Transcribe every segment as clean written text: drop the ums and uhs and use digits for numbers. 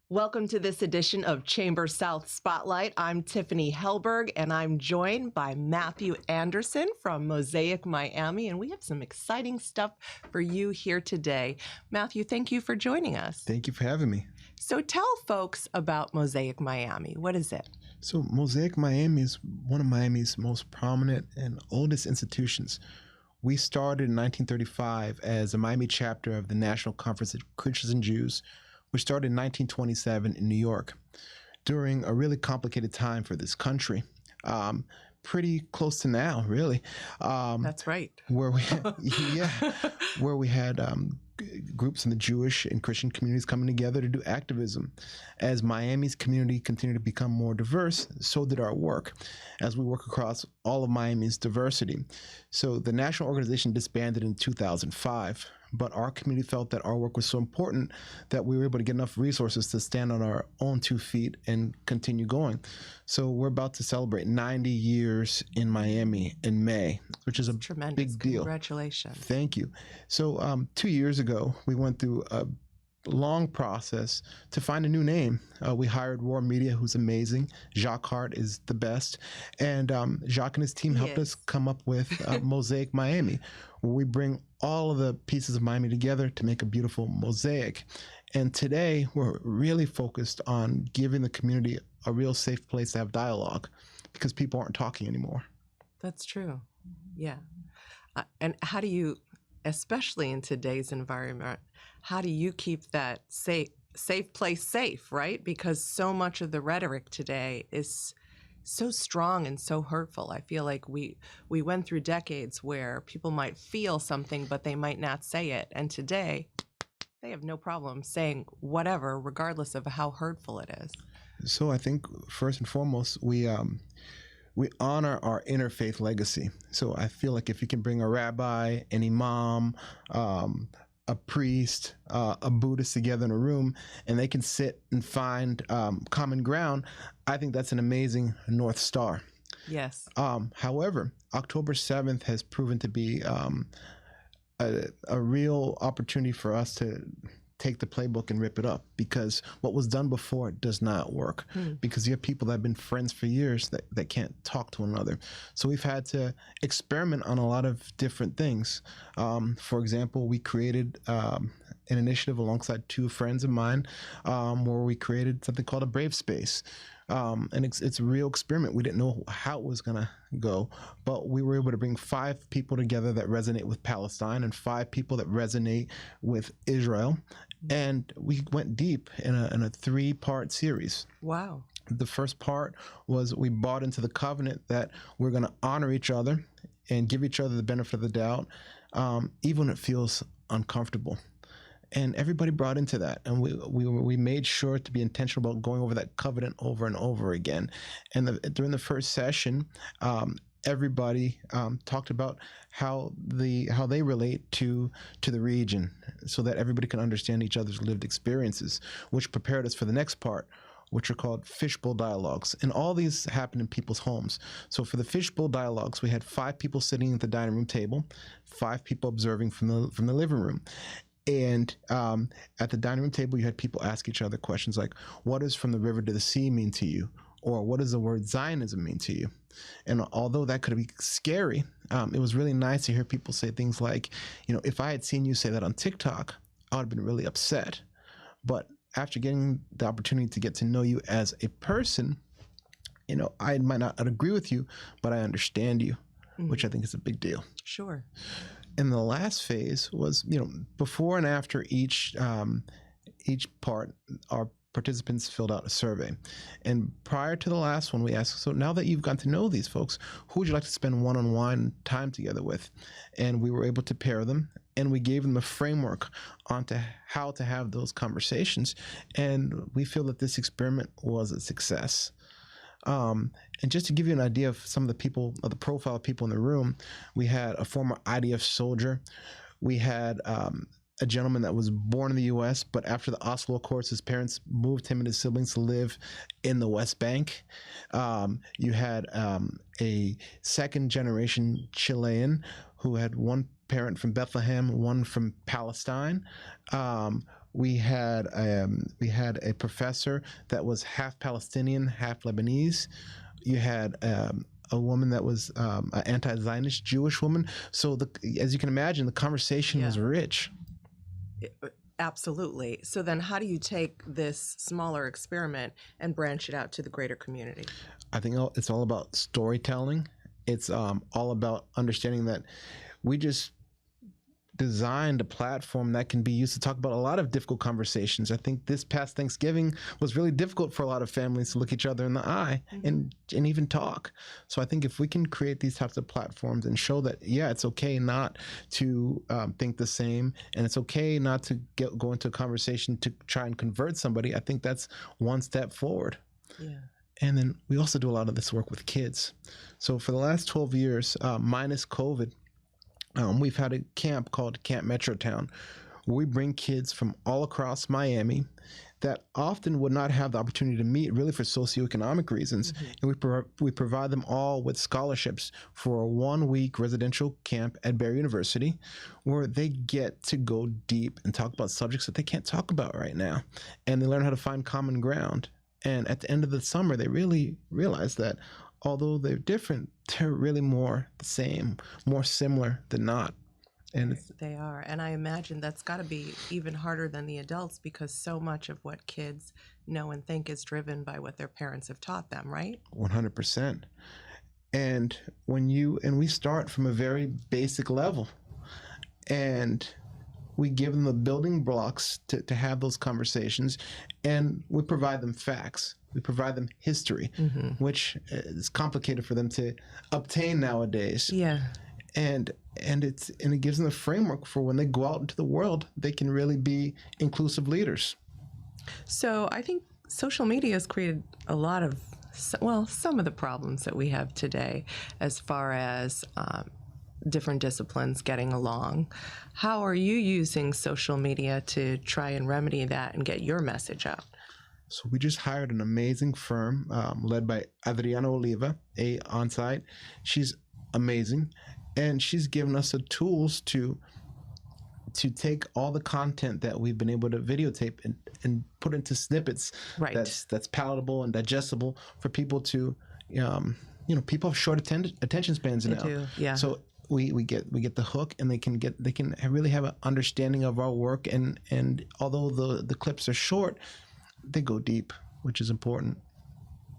Welcome to this edition of ChamberSOUTH Spotlight. I'm Tiffani Helberg, and I'm joined by Matthew Anderson from Mosaic, Miami, and we have some exciting stuff for you here today. Matthew, thank you for joining us. Thank you for having me. So tell folks about Mosaic Miami. What is it? So Mosaic Miami is one of Miami's most prominent and oldest institutions. We started in 1935 as a Miami chapter of the National Conference of Christians and Jews. We started in 1927 in New York during a really complicated time for this country. Pretty close to now, really. That's right. Where we, where we had groups in the Jewish and Christian communities coming together to do activism. As Miami's community continued to become more diverse, so did our work, as we work across all of Miami's diversity. So the national organization disbanded in 2005. But our community felt that our work was so important that we were able to get enough resources to stand on our own 2 feet and continue going. So we're about to celebrate 90 years in Miami in May, which is a big deal. Congratulations. Thank you. So 2 years ago, we went through a long process to find a new name. We hired War Media, who's amazing. Jacques Hart is the best. And Jacques and his team helped us come up with Mosaic Miami, where we bring all of the pieces of Miami together to make a beautiful mosaic. And today, we're really focused on giving the community a real safe place to have dialogue, because people aren't talking anymore. That's true. Yeah. And how do you, especially in today's environment, how do you keep that safe place safe, right? Because so much of the rhetoric today is so strong and so hurtful. I feel like we went through decades where people might feel something, but they might not say it. And today, they have no problem saying whatever, regardless of how hurtful it is. So I think first and foremost, we honor our interfaith legacy. So I feel like if you can bring a rabbi, an imam, a priest, a Buddhist together in a room, and they can sit and find common ground, I think that's an amazing North Star. Yes. However, October 7th has proven to be a real opportunity for us to take the playbook and rip it up, because what was done before does not work, because you have people that have been friends for years that can't talk to one another. So we've had to experiment on a lot of different things. For example, we created an initiative alongside 2 friends of mine where we created something called a Brave Space. And it's a real experiment. We didn't know how it was going to go, but we were able to bring 5 people together that resonate with Palestine and 5 people that resonate with Israel. And we went deep in a 3-part series. Wow. The first part was we bought into the covenant that we're going to honor each other and give each other the benefit of the doubt, even when it feels uncomfortable. And everybody brought into that, and we made sure to be intentional about going over that covenant over and over again. And during the first session, everybody talked about how they relate to the region, so that everybody can understand each other's lived experiences, which prepared us for the next part, which are called fishbowl dialogues. And all these happen in people's homes. So for the fishbowl dialogues, we had 5 people sitting at the dining room table, 5 people observing from the living room. And at the dining room table, you had people ask each other questions like, what does from the river to the sea mean to you? Or what does the word Zionism mean to you? And although that could be scary, it was really nice to hear people say things like, if I had seen you say that on TikTok, I would have been really upset. But after getting the opportunity to get to know you as a person, I might not agree with you, but I understand you, which I think is a big deal. Sure. And the last phase was, before and after each part, our participants filled out a survey. And prior to the last one, we asked, so now that you've gotten to know these folks, who would you like to spend one-on-one time together with? And we were able to pair them, and we gave them a framework onto how to have those conversations. And we feel that this experiment was a success. And just to give you an idea of some of the people, of the profile of people in the room, we had a former IDF soldier. We had a gentleman that was born in the U.S., but after the Oslo Accords, his parents moved him and his siblings to live in the West Bank. You had a second-generation Chilean who had one parent from Bethlehem, one from Palestine. we had a professor that was half Palestinian, half Lebanese. You had a woman that was an anti-Zionist Jewish woman. So as you can imagine, the conversation was rich. Absolutely. So then how do you take this smaller experiment and branch it out to the greater community? I think it's all about storytelling. It's all about understanding that we just designed a platform that can be used to talk about a lot of difficult conversations. I think this past Thanksgiving was really difficult for a lot of families to look each other in the eye and even talk. So I think if we can create these types of platforms and show that, yeah, it's okay not to think the same, and it's okay not to go into a conversation to try and convert somebody, I think that's one step forward. Yeah. And then we also do a lot of this work with kids. So for the last 12 years, minus COVID, we've had a camp called Camp Metrotown, where we bring kids from all across Miami that often would not have the opportunity to meet really for socioeconomic reasons. And we provide them all with scholarships for a 1-week residential camp at Barry University, where they get to go deep and talk about subjects that they can't talk about right now. And they learn how to find common ground. And at the end of the summer, they really realize that although they're different, they're really more the same, more similar than not. And they are. And I imagine that's got to be even harder than the adults, because so much of what kids know and think is driven by what their parents have taught them, right? 100%. And we start from a very basic level, and we give them the building blocks to have those conversations, and we provide them facts. We provide them history, which is complicated for them to obtain nowadays. Yeah. And it gives them a framework for when they go out into the world, they can really be inclusive leaders. So I think social media has created a lot of, some of the problems that we have today as far as different disciplines getting along. How are you using social media to try and remedy that and get your message out? So we just hired an amazing firm led by Adriana Oliva, on-site. She's amazing, and she's given us the tools to take all the content that we've been able to videotape and put into snippets that's palatable and digestible for people to, people have short attention spans now. They do, yeah. So we get the hook, and they can really have an understanding of our work, and although the clips are short, they go deep, which is important.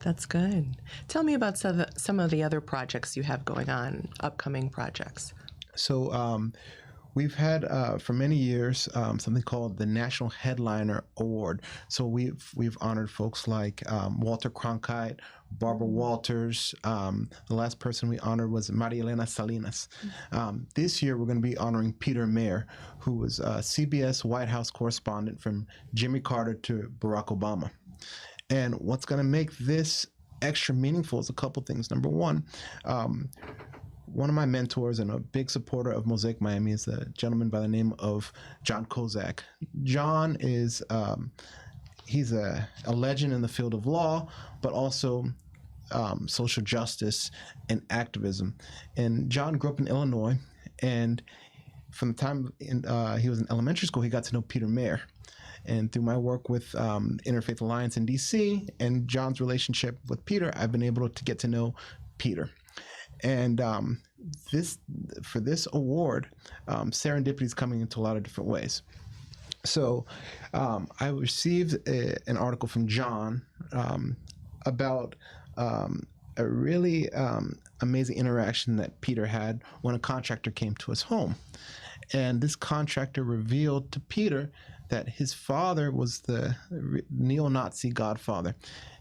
That's good. Tell me about some of the other projects you have going on, upcoming projects. So we've had for many years something called the National Headliner Award. So we've honored folks like Walter Cronkite, Barbara Walters. The last person we honored was Maria Elena Salinas. This year we're going to be honoring Peter Mayer, who was a CBS White House correspondent from Jimmy Carter to Barack Obama. And what's going to make this extra meaningful is a couple things. Number one of my mentors and a big supporter of Mosaic Miami is a gentleman by the name of John Kozak. John is he's a legend in the field of law, but also social justice and activism. And John grew up in Illinois, and from the time he was in elementary school, he got to know Peter Mayer. And through my work with Interfaith Alliance in D.C. and John's relationship with Peter, I've been able to get to know Peter. And for this award, serendipity is coming into a lot of different ways. So I received an article from John about a really amazing interaction that Peter had when a contractor came to his home. And this contractor revealed to Peter that his father was the neo-Nazi godfather.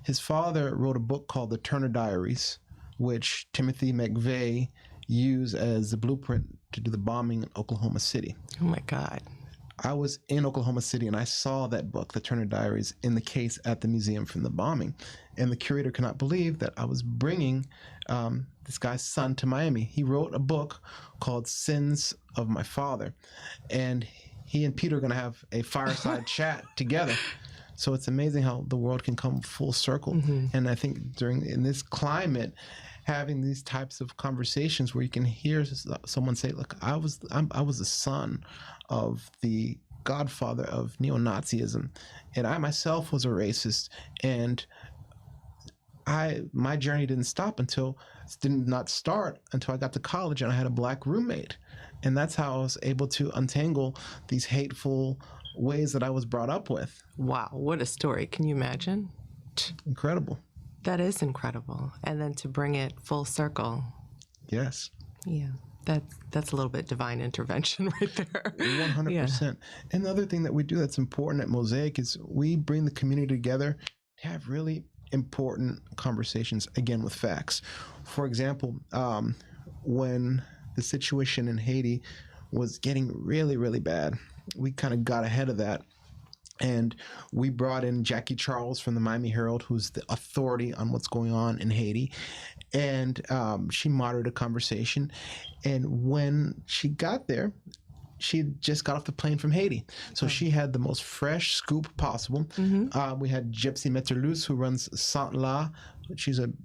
His father wrote a book called The Turner Diaries, which Timothy McVeigh used as the blueprint to do the bombing in Oklahoma City. Oh my God. I was in Oklahoma City, and I saw that book, The Turner Diaries, in the case at the museum from the bombing. And the curator could not believe that I was bringing this guy's son to Miami. He wrote a book called Sins of My Father. And he and Peter are going to have a fireside chat together. So it's amazing how the world can come full circle. And I think in this climate, having these types of conversations where you can hear someone say, look, I was the son of the godfather of neo-Nazism, and I myself was a racist, and my journey did not start until I got to college and I had a black roommate, and that's how I was able to untangle these hateful ways that I was brought up with. Wow, what a story. Can you imagine? Incredible. That is incredible. And then to bring it full circle. Yes. Yeah. That's a little bit divine intervention right there. 100%. Yeah. And the other thing that we do that's important at Mosaic is we bring the community together to have really important conversations, again, with facts. For example, when the situation in Haiti was getting really, really bad, we kind of got ahead of that. And we brought in Jackie Charles from the Miami Herald, who's the authority on what's going on in Haiti. And she moderated a conversation. And when she got there, she just got off the plane from Haiti. So she had the most fresh scoop possible. Mm-hmm. We had Gypsy Metterlus, who runs Sant La. She's an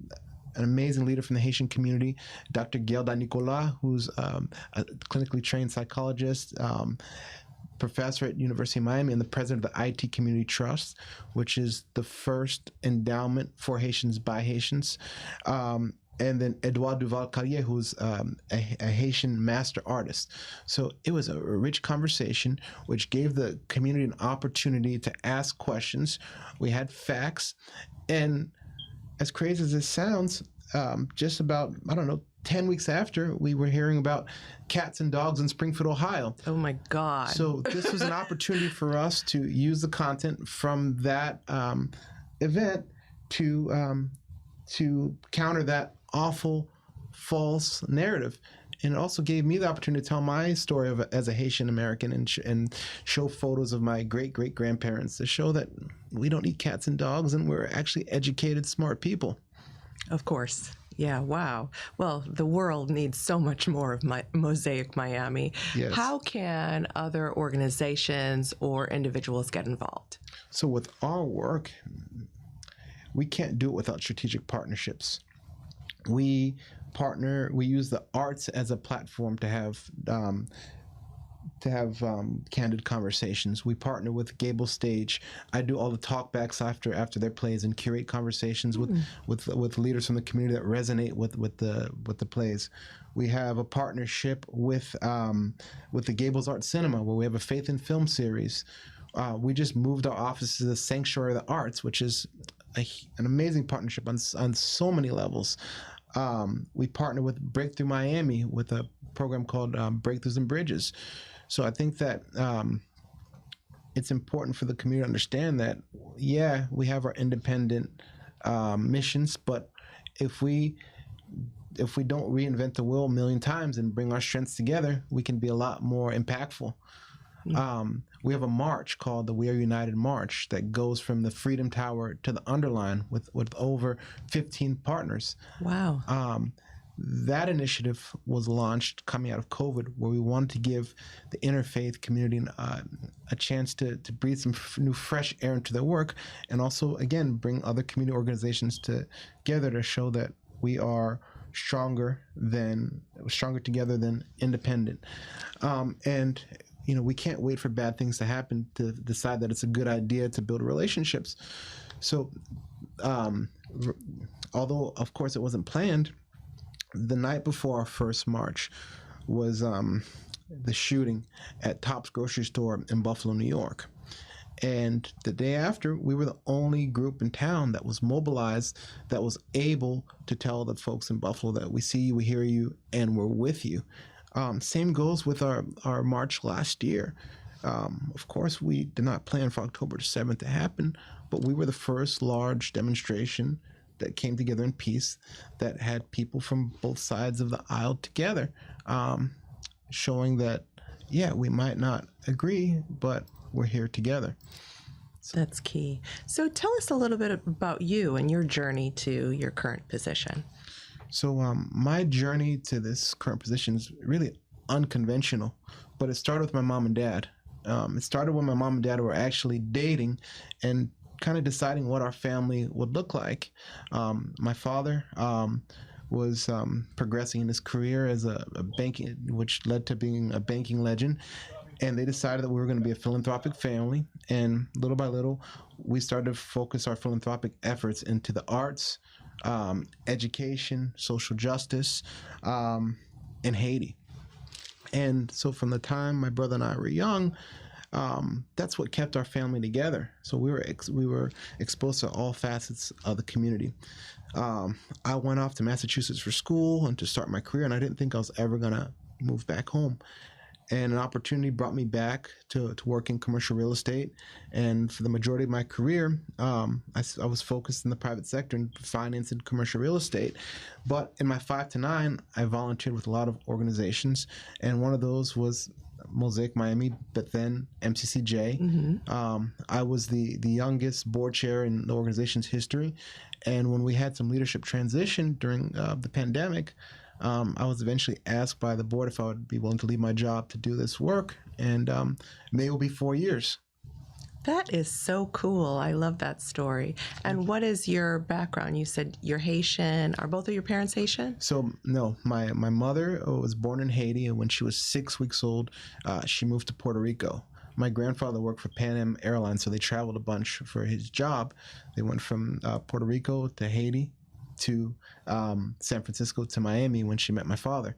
amazing leader from the Haitian community. Dr. Gelda Nicolas, who's a clinically trained psychologist, professor at University of Miami, and the president of the IT Community Trust, which is the first endowment for Haitians by Haitians. And then Edouard Duval-Carrier, who's a Haitian master artist. So it was a rich conversation, which gave the community an opportunity to ask questions. We had facts. And as crazy as this sounds, just about, 10 weeks after, we were hearing about cats and dogs in Springfield, Ohio. Oh my God. So this was an opportunity for us to use the content from that event to counter that awful, false narrative. And it also gave me the opportunity to tell my story as a Haitian American and show photos of my great-great-grandparents to show that we don't eat cats and dogs and we're actually educated, smart people. Of course. Yeah, wow. Well, the world needs so much more of Mosaic Miami. Yes. How can other organizations or individuals get involved? So with our work, we can't do it without strategic partnerships. We use the arts as a platform to have candid conversations. We partner with Gable Stage. I do all the talkbacks after their plays and curate conversations with leaders from the community that resonate with the plays. We have a partnership with the Gables Art Cinema, where we have a Faith in Film series. We just moved our office to the Sanctuary of the Arts, which is an amazing partnership on so many levels. We partner with Breakthrough Miami with a program called Breakthroughs and Bridges. So I think that it's important for the community to understand that, yeah, we have our independent missions, but if we don't reinvent the wheel a million times and bring our strengths together, we can be a lot more impactful. We have a march called the We Are United March that goes from the Freedom Tower to the Underline with over 15 partners. Wow. That initiative was launched coming out of COVID, where we wanted to give the interfaith community a chance to breathe some new fresh air into their work, and also, again, bring other community organizations together to show that we are stronger together than independent. And we can't wait for bad things to happen to decide that it's a good idea to build relationships. So, although, of course, it wasn't planned, the night before our first march was the shooting at Tops Grocery Store in Buffalo, New York. And the day after, we were the only group in town that was mobilized, that was able to tell the folks in Buffalo that we see you, we hear you, and we're with you. Same goes with our march last year. Of course, we did not plan for October 7th to happen, but we were the first large demonstration that came together in peace, that had people from both sides of the aisle together, showing that, yeah, we might not agree, but we're here together. That's key. So tell us a little bit about you and your journey to your current position. So my journey to this current position is really unconventional, but it started with my mom and dad. It started when my mom and dad were actually dating and kind of deciding what our family would look like. My father was progressing in his career as a banking, which led to being a banking legend. and they decided that we were going to be a philanthropic family. And little by little, we started to focus our philanthropic efforts into the arts, education, social justice, and Haiti. And so from the time my brother and I were young, that's what kept our family together. So we were exposed to all facets of the community. I went off to Massachusetts for school and to start my career, and I didn't think I was ever going to move back home. And an opportunity brought me back to work in commercial real estate. And for the majority of my career, I was focused in the private sector and finance and commercial real estate. But in my 5 to 9, I volunteered with a lot of organizations. And one of those was Mosaic Miami, but then MCCJ. Mm-hmm. I was the youngest board chair in the organization's history. And when we had some leadership transition during the pandemic, I was eventually asked by the board if I would be willing to leave my job to do this work, and May will be 4 years. That is so cool. I love that story. And what is your background? You said you're Haitian. Are both of your parents Haitian? So, no, my mother was born in Haiti, and when she was 6 weeks old, she moved to Puerto Rico. My grandfather worked for Pan Am Airlines, so they traveled a bunch for his job. They went from Puerto Rico to Haiti to San Francisco to Miami when she met my father.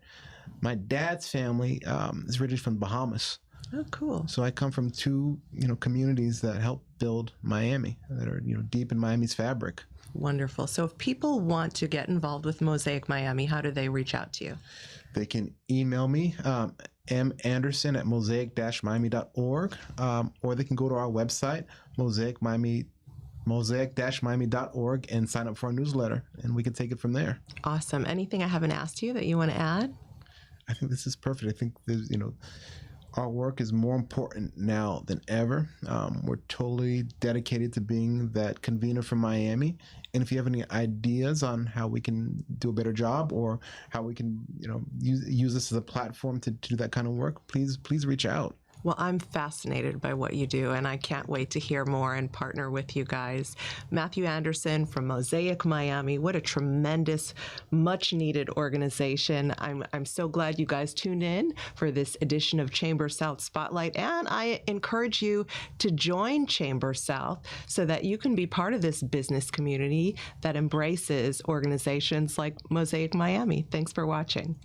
My dad's family is originally from the Bahamas. Oh, cool. So I come from two, communities that help build Miami, that are, deep in Miami's fabric. Wonderful. So if people want to get involved with Mosaic Miami, how do they reach out to you? They can email me, manderson@mosaic-miami.org, or they can go to our website, mosaic-miami.org, and sign up for our newsletter, and we can take it from there. Awesome. Anything I haven't asked you that you want to add? I think this is perfect. I think there's, our work is more important now than ever. We're totally dedicated to being that convener for Miami. And if you have any ideas on how we can do a better job, or how we can, use this as a platform to do that kind of work, please reach out. Well, I'm fascinated by what you do, and I can't wait to hear more and partner with you guys. Matthew Anderson from Mosaic Miami. What a tremendous, much-needed organization. I'm so glad you guys tuned in for this edition of Chamber South Spotlight, and I encourage you to join Chamber South so that you can be part of this business community that embraces organizations like Mosaic Miami. Thanks for watching.